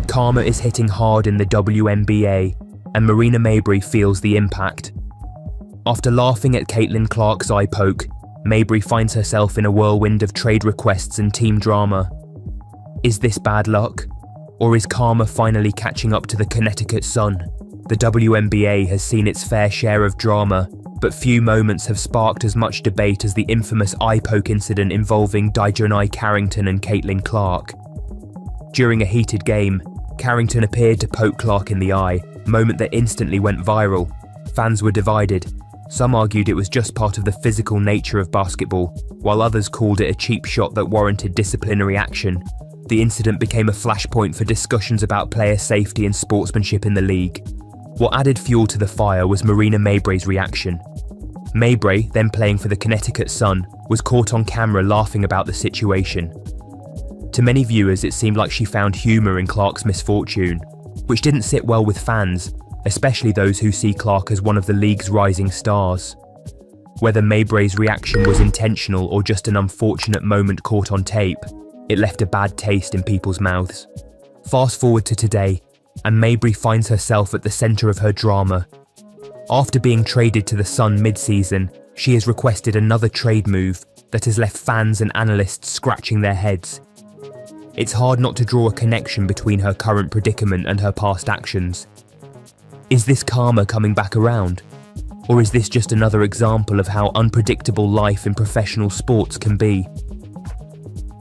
Karma is hitting hard in the WNBA, and Marina Mabrey feels the impact. After laughing at Caitlin Clark's eye poke, Mabrey finds herself in a whirlwind of trade requests and team drama. Is this bad luck? Or is karma finally catching up to the Connecticut Sun? The WNBA has seen its fair share of drama, but few moments have sparked as much debate as the infamous eye poke incident involving Dijonai Carrington and Caitlin Clark. During a heated game, Carrington appeared to poke Clark in the eye, a moment that instantly went viral. Fans were divided. Some argued it was just part of the physical nature of basketball, while others called it a cheap shot that warranted disciplinary action. The incident became a flashpoint for discussions about player safety and sportsmanship in the league. What added fuel to the fire was Marina Mabrey's reaction. Mabrey, then playing for the Connecticut Sun, was caught on camera laughing about the situation. To many viewers, it seemed like she found humour in Clark's misfortune, which didn't sit well with fans, especially those who see Clark as one of the league's rising stars. Whether Mabrey's reaction was intentional or just an unfortunate moment caught on tape, it left a bad taste in people's mouths. Fast forward to today, and Mabrey finds herself at the centre of her drama. After being traded to the Sun mid-season, she has requested another trade move that has left fans and analysts scratching their heads. It's hard not to draw a connection between her current predicament and her past actions. Is this karma coming back around? Or is this just another example of how unpredictable life in professional sports can be?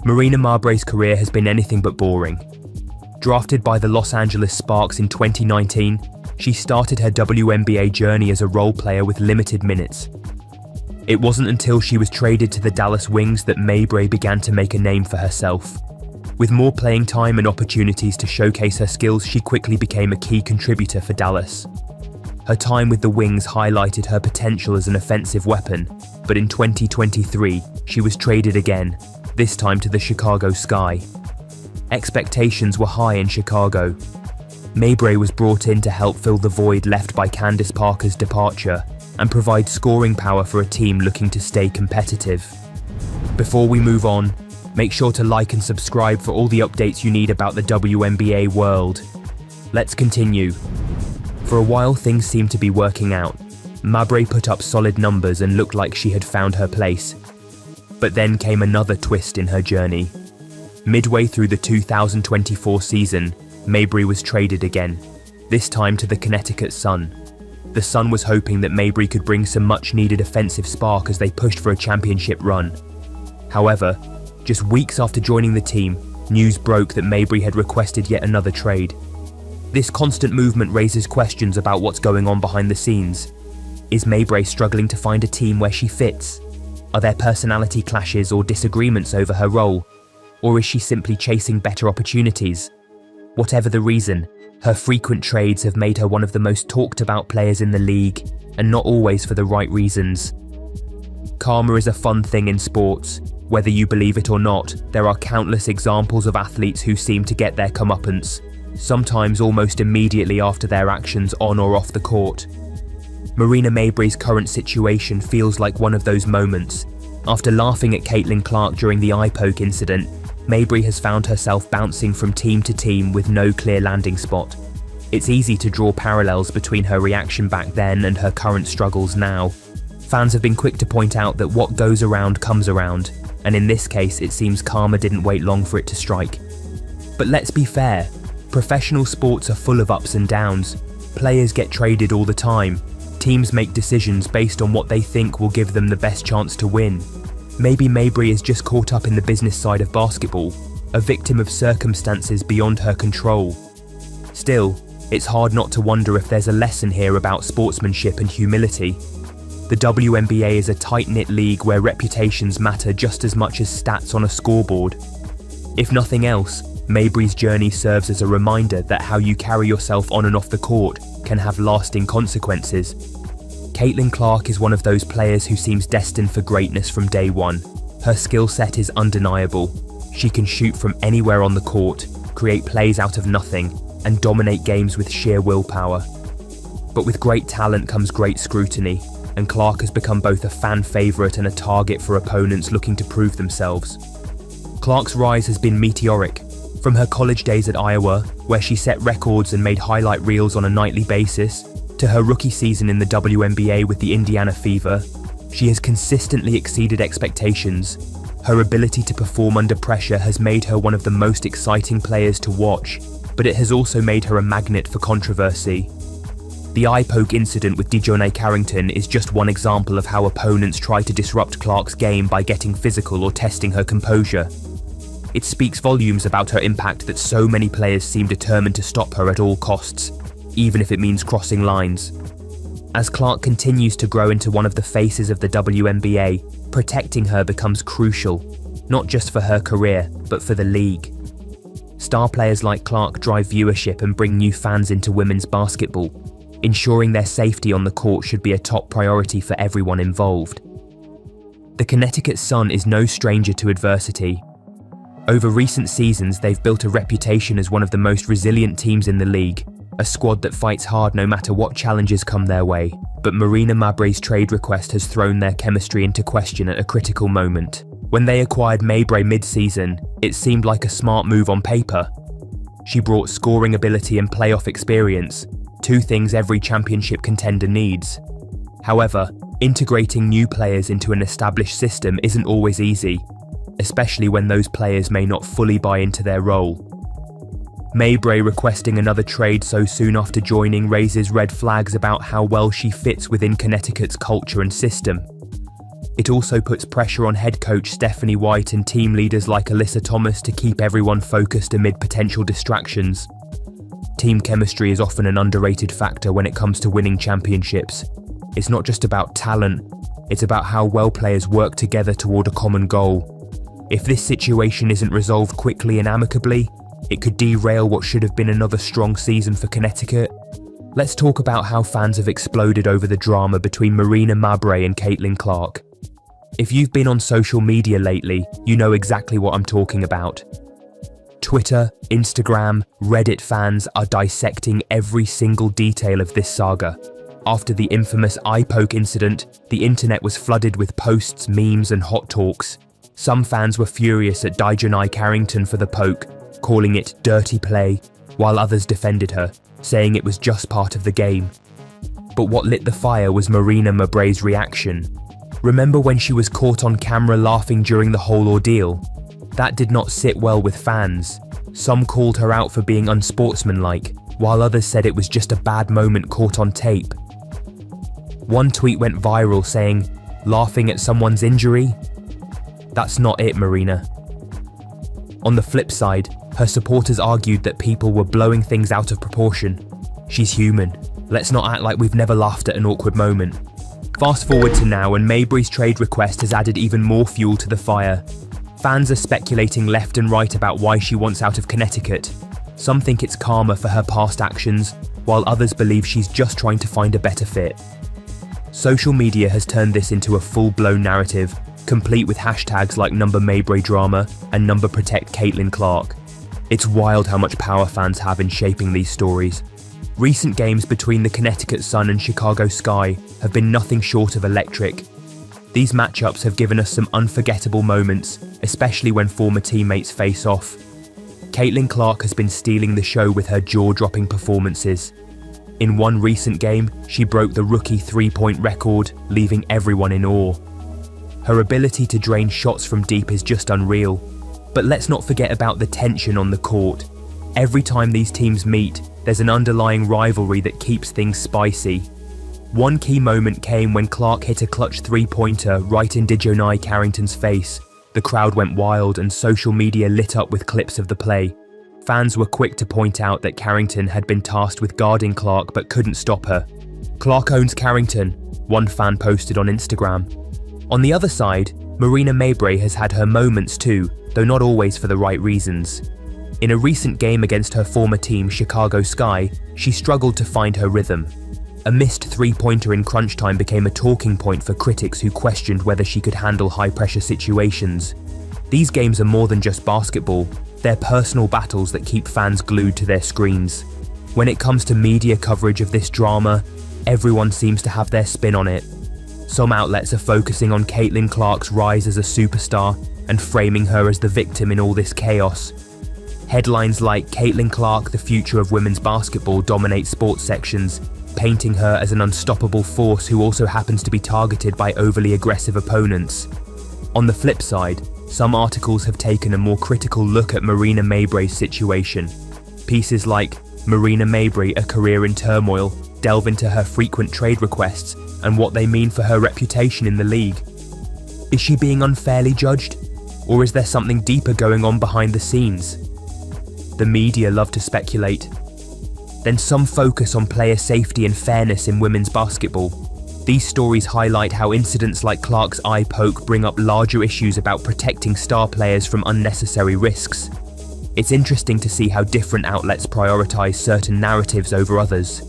Marina Mabrey's career has been anything but boring. Drafted by the Los Angeles Sparks in 2019, she started her WNBA journey as a role player with limited minutes. It wasn't until she was traded to the Dallas Wings that Mabrey began to make a name for herself. With more playing time and opportunities to showcase her skills, she quickly became a key contributor for Dallas. Her time with the Wings highlighted her potential as an offensive weapon, but in 2023, she was traded again, this time to the Chicago Sky. Expectations were high in Chicago. Mabrey was brought in to help fill the void left by Candace Parker's departure and provide scoring power for a team looking to stay competitive. Before we move on, make sure to like and subscribe for all the updates you need about the WNBA world. Let's continue. For a while, things seemed to be working out. Mabrey put up solid numbers and looked like she had found her place. But then came another twist in her journey. Midway through the 2024 season, Mabrey was traded again, this time to the Connecticut Sun. The Sun was hoping that Mabrey could bring some much-needed offensive spark as they pushed for a championship run. However, just weeks after joining the team, news broke that Mabrey had requested yet another trade. This constant movement raises questions about what's going on behind the scenes. Is Mabrey struggling to find a team where she fits? Are there personality clashes or disagreements over her role? Or is she simply chasing better opportunities? Whatever the reason, her frequent trades have made her one of the most talked about players in the league, and not always for the right reasons. Karma is a fun thing in sports. Whether you believe it or not, there are countless examples of athletes who seem to get their comeuppance, sometimes almost immediately after their actions on or off the court. Marina Mabrey's current situation feels like one of those moments. After laughing at Caitlin Clark during the eye poke incident, Mabrey has found herself bouncing from team to team with no clear landing spot. It's easy to draw parallels between her reaction back then and her current struggles now. Fans have been quick to point out that what goes around comes around, and in this case it seems karma didn't wait long for it to strike. But let's be fair, professional sports are full of ups and downs. Players get traded all the time. Teams make decisions based on what they think will give them the best chance to win. Maybe Mabrey is just caught up in the business side of basketball, a victim of circumstances beyond her control. Still, it's hard not to wonder if there's a lesson here about sportsmanship and humility. The WNBA is a tight-knit league where reputations matter just as much as stats on a scoreboard. If nothing else, Mabrey's journey serves as a reminder that how you carry yourself on and off the court can have lasting consequences. Caitlin Clark is one of those players who seems destined for greatness from day one. Her skill set is undeniable. She can shoot from anywhere on the court, create plays out of nothing, and dominate games with sheer willpower. But with great talent comes great scrutiny. and Clark has become both a fan favourite and a target for opponents looking to prove themselves. Clark's rise has been meteoric. From her college days at Iowa, where she set records and made highlight reels on a nightly basis, to her rookie season in the WNBA with the Indiana Fever, she has consistently exceeded expectations. Her ability to perform under pressure has made her one of the most exciting players to watch, but it has also made her a magnet for controversy. The eye poke incident with DeJounte Carrington is just one example of how opponents try to disrupt Clark's game by getting physical or testing her composure. It speaks volumes about her impact that so many players seem determined to stop her at all costs, even if it means crossing lines. As Clark continues to grow into one of the faces of the WNBA, protecting her becomes crucial, not just for her career, but for the league. Star players like Clark drive viewership and bring new fans into women's basketball. Ensuring their safety on the court should be a top priority for everyone involved. The Connecticut Sun is no stranger to adversity. Over recent seasons, they've built a reputation as one of the most resilient teams in the league, a squad that fights hard no matter what challenges come their way. But Marina Mabrey's trade request has thrown their chemistry into question at a critical moment. When they acquired Mabrey mid-season, it seemed like a smart move on paper. She brought scoring ability and playoff experience, two things every championship contender needs. However, integrating new players into an established system isn't always easy, especially when those players may not fully buy into their role. Mabrey requesting another trade so soon after joining raises red flags about how well she fits within Connecticut's culture and system. It also puts pressure on head coach Stephanie White and team leaders like Alyssa Thomas to keep everyone focused amid potential distractions. Team chemistry is often an underrated factor when it comes to winning championships. It's not just about talent, it's about how well players work together toward a common goal. If this situation isn't resolved quickly and amicably, it could derail what should have been another strong season for Connecticut. Let's talk about how fans have exploded over the drama between Marina Mabrey and Caitlin Clark. If you've been on social media lately, you know exactly what I'm talking about. Twitter, Instagram, Reddit fans are dissecting every single detail of this saga. After the infamous eye poke incident, the internet was flooded with posts, memes, and hot talks. Some fans were furious at DeJounte Carrington for the poke, calling it dirty play, while others defended her, saying it was just part of the game. But what lit the fire was Marina Mabrey's reaction. Remember when she was caught on camera laughing during the whole ordeal? That did not sit well with fans. Some called her out for being unsportsmanlike, while others said it was just a bad moment caught on tape. One tweet went viral saying, "Laughing at someone's injury? That's not it, Marina." On the flip side, her supporters argued that people were blowing things out of proportion. She's human. Let's not act like we've never laughed at an awkward moment. Fast forward to now, and Mabrey's trade request has added even more fuel to the fire. Fans are speculating left and right about why she wants out of Connecticut. Some think it's karma for her past actions, while others believe she's just trying to find a better fit. Social media has turned this into a full-blown narrative, complete with hashtags like #MabreyDrama and #ProtectCaitlin Clark. It's wild how much power fans have in shaping these stories. Recent games between the Connecticut Sun and Chicago Sky have been nothing short of electric. These matchups have given us some unforgettable moments, especially when former teammates face off. Caitlin Clark has been stealing the show with her jaw-dropping performances. In one recent game, she broke the rookie three-point record, leaving everyone in awe. Her ability to drain shots from deep is just unreal. But let's not forget about the tension on the court. Every time these teams meet, there's an underlying rivalry that keeps things spicy. One key moment came when Clark hit a clutch three-pointer right in DeJounte Carrington's face. The crowd went wild and social media lit up with clips of the play. Fans were quick to point out that Carrington had been tasked with guarding Clark but couldn't stop her. "Clark owns Carrington," one fan posted on Instagram. On the other side, Marina Mabrey has had her moments too, though not always for the right reasons. In a recent game against her former team, Chicago Sky, she struggled to find her rhythm. A missed three-pointer in crunch time became a talking point for critics who questioned whether she could handle high-pressure situations. These games are more than just basketball, they're personal battles that keep fans glued to their screens. When it comes to media coverage of this drama, everyone seems to have their spin on it. Some outlets are focusing on Caitlin Clark's rise as a superstar and framing her as the victim in all this chaos. Headlines like "Caitlin Clark, the future of women's basketball" dominate sports sections, painting her as an unstoppable force who also happens to be targeted by overly aggressive opponents. On the flip side, some articles have taken a more critical look at Marina Mabrey's situation. Pieces like "Marina Mabrey, a career in turmoil," delve into her frequent trade requests and what they mean for her reputation in the league. Is she being unfairly judged? Or is there something deeper going on behind the scenes? The media love to speculate. Then some focus on player safety and fairness in women's basketball. These stories highlight how incidents like Clark's eye poke bring up larger issues about protecting star players from unnecessary risks. It's interesting to see how different outlets prioritize certain narratives over others.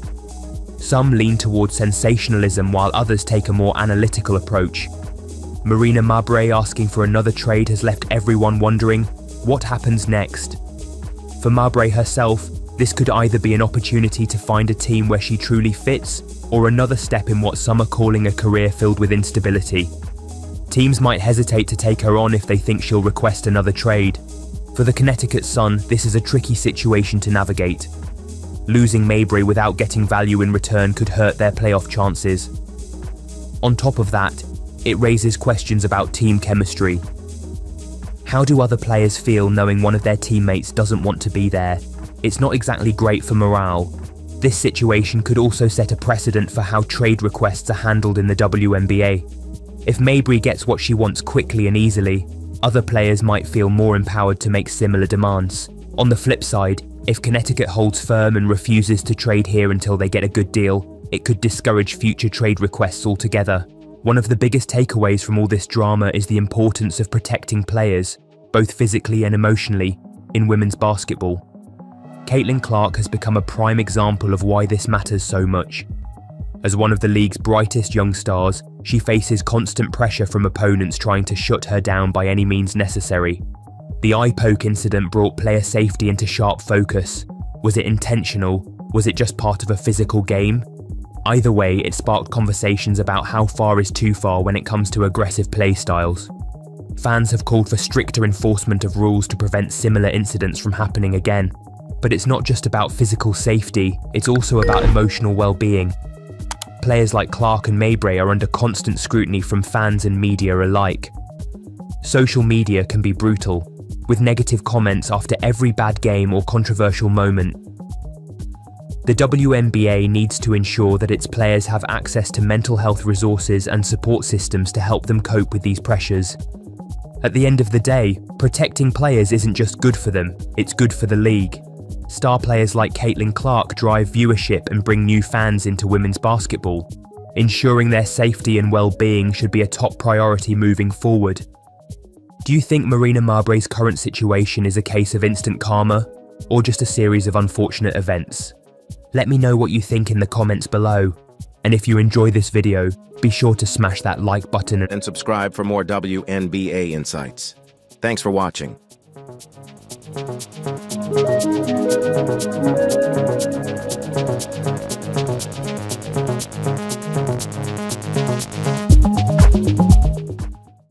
Some lean towards sensationalism while others take a more analytical approach. Marina Mabrey asking for another trade has left everyone wondering, what happens next? For Mabrey herself, this could either be an opportunity to find a team where she truly fits, or another step in what some are calling a career filled with instability. Teams might hesitate to take her on if they think she'll request another trade. For the Connecticut Sun, this is a tricky situation to navigate. Losing Mabrey without getting value in return could hurt their playoff chances. On top of that, it raises questions about team chemistry. How do other players feel knowing one of their teammates doesn't want to be there? It's not exactly great for morale. This situation could also set a precedent for how trade requests are handled in the WNBA. If Mabrey gets what she wants quickly and easily, other players might feel more empowered to make similar demands. On the flip side, if Connecticut holds firm and refuses to trade here until they get a good deal, it could discourage future trade requests altogether. One of the biggest takeaways from all this drama is the importance of protecting players, both physically and emotionally, in women's basketball. Caitlin Clark has become a prime example of why this matters so much. As one of the league's brightest young stars, she faces constant pressure from opponents trying to shut her down by any means necessary. The eye poke incident brought player safety into sharp focus. Was it intentional? Was it just part of a physical game? Either way, it sparked conversations about how far is too far when it comes to aggressive play styles. Fans have called for stricter enforcement of rules to prevent similar incidents from happening again. But it's not just about physical safety, it's also about emotional well-being. Players like Clark and Mabrey are under constant scrutiny from fans and media alike. Social media can be brutal, with negative comments after every bad game or controversial moment. The WNBA needs to ensure that its players have access to mental health resources and support systems to help them cope with these pressures. At the end of the day, protecting players isn't just good for them, it's good for the league. Star players like Caitlin Clark drive viewership and bring new fans into women's basketball. Ensuring their safety and well-being should be a top priority moving forward. Do you think Marina Mabrey's current situation is a case of instant karma, or just a series of unfortunate events? Let me know what you think in the comments below. And if you enjoy this video, be sure to smash that like button and subscribe for more WNBA insights. Thanks for watching.